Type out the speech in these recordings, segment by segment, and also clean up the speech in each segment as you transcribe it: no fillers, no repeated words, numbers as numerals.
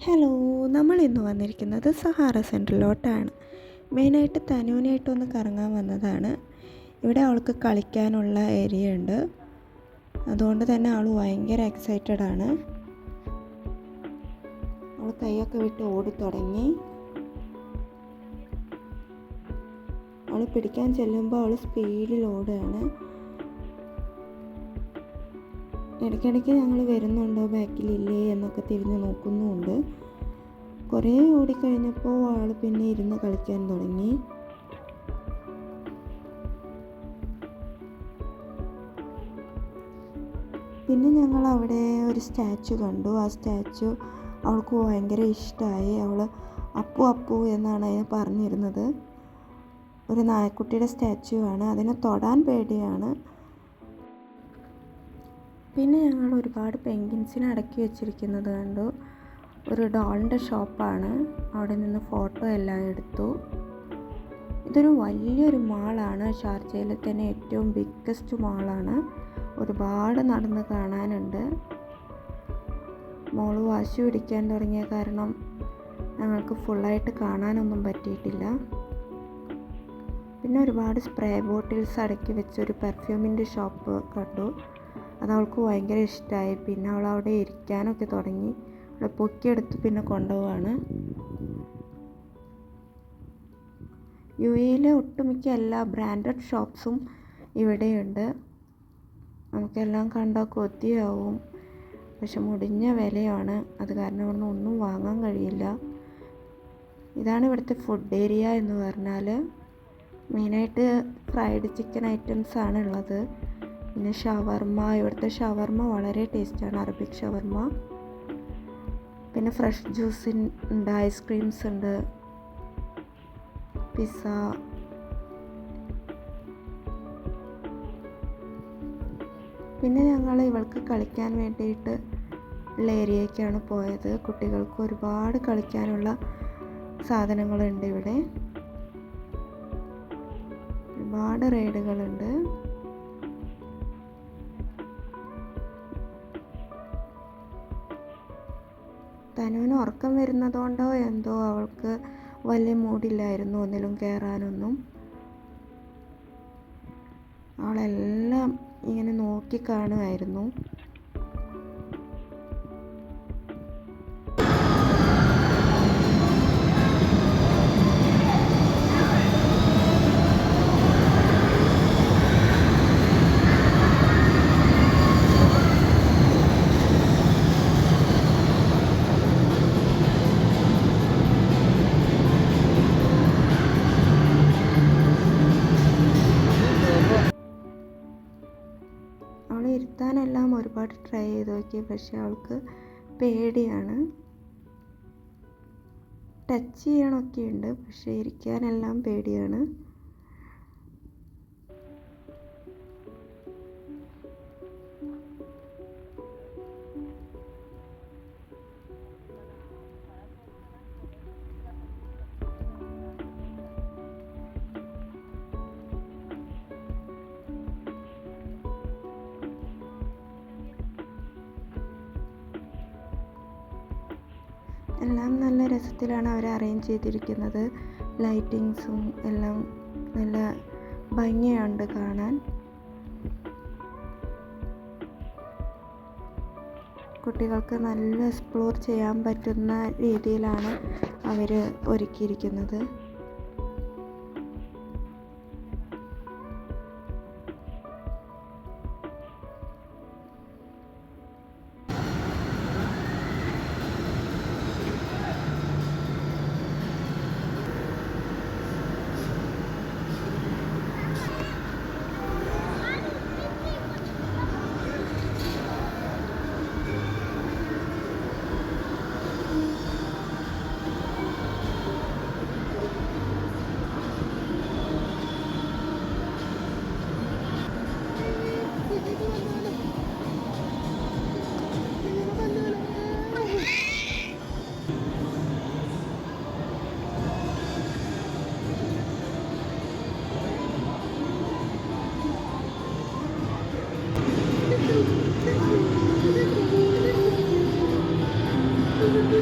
Hello, നമ്മൾ ഇന്ന് വന്നിരിക്കുന്നത് സഹാറ സെൻറ്ററിലോട്ടാണ്. മെയിനായിട്ട് തനുവിനായിട്ടൊന്ന് കറങ്ങാൻ വന്നതാണ്. ഇവിടെ അവൾക്ക് കളിക്കാനുള്ള ഏരിയ ഉണ്ട്. അതുകൊണ്ട് തന്നെ അവൾ ഭയങ്കര എക്സൈറ്റഡ് ആണ്. അവൾ കൈയൊക്കെ വിട്ട് ഓടിത്തുടങ്ങി. അവൾ പിടിക്കാൻ ചെല്ലുമ്പോൾ അവൾ സ്പീഡിൽ ഓടുകയാണ്. ഇടയ്ക്കിടയ്ക്ക് ഞങ്ങൾ വരുന്നുണ്ടോ ബാക്കിലില്ലേ എന്നൊക്കെ തിരിഞ്ഞ് നോക്കുന്നുമുണ്ട്. കുറേ ഓടിക്കഴിഞ്ഞപ്പോൾ ആൾ പിന്നെ ഇരുന്ന് കളിക്കാൻ തുടങ്ങി. പിന്നെ ഞങ്ങൾ അവിടെ ഒരു സ്റ്റാച്ചു കണ്ടു. ആ സ്റ്റാച്ചു അവൾക്ക് ഭയങ്കര ഇഷ്ടമായി. അവൾ അപ്പു അപ്പു എന്നാണ് അതിനെ പറഞ്ഞിരുന്നത്. ഒരു നായക്കുട്ടിയുടെ സ്റ്റാച്ചു ആണ്. അതിനെ തൊടാൻ പേടിയാണ്. പിന്നെ ഞങ്ങൾ ഒരുപാട് പെൻഗ്വിൻസിനെ അടക്കി വെച്ചിരിക്കുന്നത് കണ്ടു. ഒരു ഡോളിൻ്റെ ഷോപ്പാണ്. അവിടെ നിന്ന് ഫോട്ടോ എല്ലാം എടുത്തു. ഇതൊരു വലിയൊരു മാളാണ്. ഷാർജയിലെ തന്നെ ഏറ്റവും ബിഗ്ഗസ്റ്റ് മാളാണ്. ഒരുപാട് നടന്ന് കാണാനുണ്ട്. മോള് വാശി പിടിക്കാൻ തുടങ്ങിയ കാരണം ഞങ്ങൾക്ക് ഫുള്ളായിട്ട് കാണാനൊന്നും പറ്റിയിട്ടില്ല. പിന്നെ ഒരുപാട് സ്പ്രേ ബോട്ടിൽസ് അടക്കി വെച്ചൊരു പെർഫ്യൂമിൻ്റെ ഷോപ്പ് കണ്ടു. അത് അവൾക്ക് ഭയങ്കര ഇഷ്ടമായി. പിന്നെ അവൾ അവിടെ ഇരിക്കാനൊക്കെ തുടങ്ങി. അവിടെ പൊക്കിയെടുത്ത് പിന്നെ കൊണ്ടുപോവാണ്. UAE ഒട്ടുമിക്ക എല്ലാ ബ്രാൻഡഡ് ഷോപ്സും ഇവിടെയുണ്ട്. നമുക്കെല്ലാം കണ്ടാൽ കൊതിയാവും. പക്ഷെ മുടിഞ്ഞ വിലയാണ്. അത് കാരണം ഇവിടുന്ന് ഒന്നും വാങ്ങാൻ കഴിയില്ല. ഇതാണ് ഇവിടുത്തെ ഫുഡ് ഏരിയ എന്ന് പറഞ്ഞാൽ. മെയിനായിട്ട് ഫ്രൈഡ് ചിക്കൻ ഐറ്റംസ് ആണ് ഉള്ളത്. പിന്നെ ഷവർമ, ഇവിടുത്തെ ഷവർമ വളരെ ടേസ്റ്റാണ്, അറബിക് ഷവർമ. പിന്നെ ഫ്രഷ് ജ്യൂസ് ഉണ്ട്, ഐസ്ക്രീംസ് ഉണ്ട്, പിസ്സ. പിന്നെ ഞങ്ങൾ ഇവൾക്ക് കളിക്കാൻ വേണ്ടിയിട്ട് ഉള്ള ഏരിയയ്ക്കാണ് പോയത്. കുട്ടികൾക്ക് ഒരുപാട് കളിക്കാനുള്ള സാധനങ്ങളുണ്ട് ഇവിടെ. ഒരുപാട് റൈഡുകളുണ്ട്. തനുവിന് ഉറക്കം വരുന്നതുകൊണ്ടോ എന്തോ അവൾക്ക് വലിയ മൂഡില്ലായിരുന്നു ഒന്നിലും കയറാനൊന്നും. അവളെല്ലാം ഇങ്ങനെ നോക്കി കാണുമായിരുന്നു. അവളെ ഇരുത്താനെല്ലാം ഒരുപാട് ട്രൈ ചെയ്ത് നോക്കി. പക്ഷെ അവൾക്ക് പേടിയാണ്. ടച്ച് ചെയ്യണമൊക്കെ ഉണ്ട്, പക്ഷെ ഇരിക്കാനെല്ലാം പേടിയാണ്. എല്ലാം നല്ല രസത്തിലാണ് അവർ അറേഞ്ച് ചെയ്തിരിക്കുന്നത്. ലൈറ്റിങ്സും എല്ലാം നല്ല ഭംഗിയുണ്ട് കാണാൻ. കുട്ടികൾക്ക് നല്ല എക്സ്പ്ലോർ ചെയ്യാൻ പറ്റുന്ന രീതിയിലാണ് അവർ ഒരുക്കിയിരിക്കുന്നത്. പിന്നെ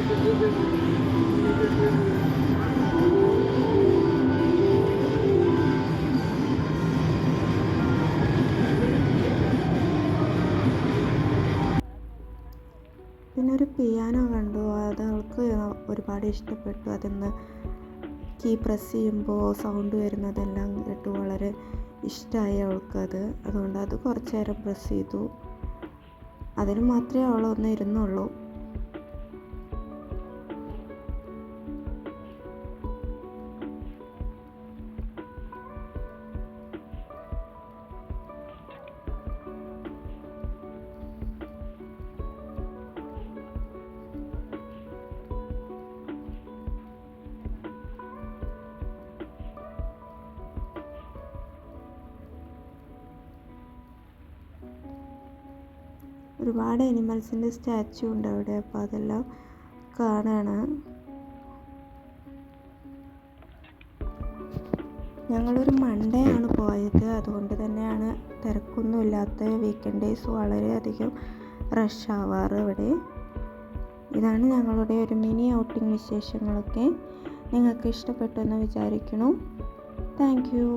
ഒരു പിയാനോ കണ്ടു, അത് അവൾക്ക് ഒരുപാട് ഇഷ്ടപ്പെട്ടു. അതിന്ന് കീ പ്രസ് ചെയ്യുമ്പോൾ സൗണ്ട് വരുന്നതെല്ലാം കേട്ടു വളരെ ഇഷ്ടമായി അവൾക്കത്. അതുകൊണ്ട് അത് കുറച്ച് നേരം പ്രസ് ചെയ്തു. അതിന് മാത്രമേ അവളൊന്ന് ഇരുന്നുള്ളൂ. ഒരുപാട് അനിമൽസിൻ്റെ സ്റ്റാച്ചു ഉണ്ട് അവിടെ, അപ്പോൾ അതെല്ലാം കാണാണ്. ഞങ്ങളൊരു മൺഡേ ആണ് പോയത്, അതുകൊണ്ട് തന്നെയാണ് തിരക്കൊന്നും ഇല്ലാത്ത. വീക്കെൻഡ് ഡേയ്സ് വളരെയധികം റഷ് ആവാറ് ഇവിടെ. ഇതാണ് ഞങ്ങളുടെ ഒരു മിനി ഔട്ടിംഗ് വിശേഷങ്ങളൊക്കെ. നിങ്ങൾക്ക് ഇഷ്ടപ്പെട്ടു എന്ന് വിചാരിക്കുന്നു. Thank you.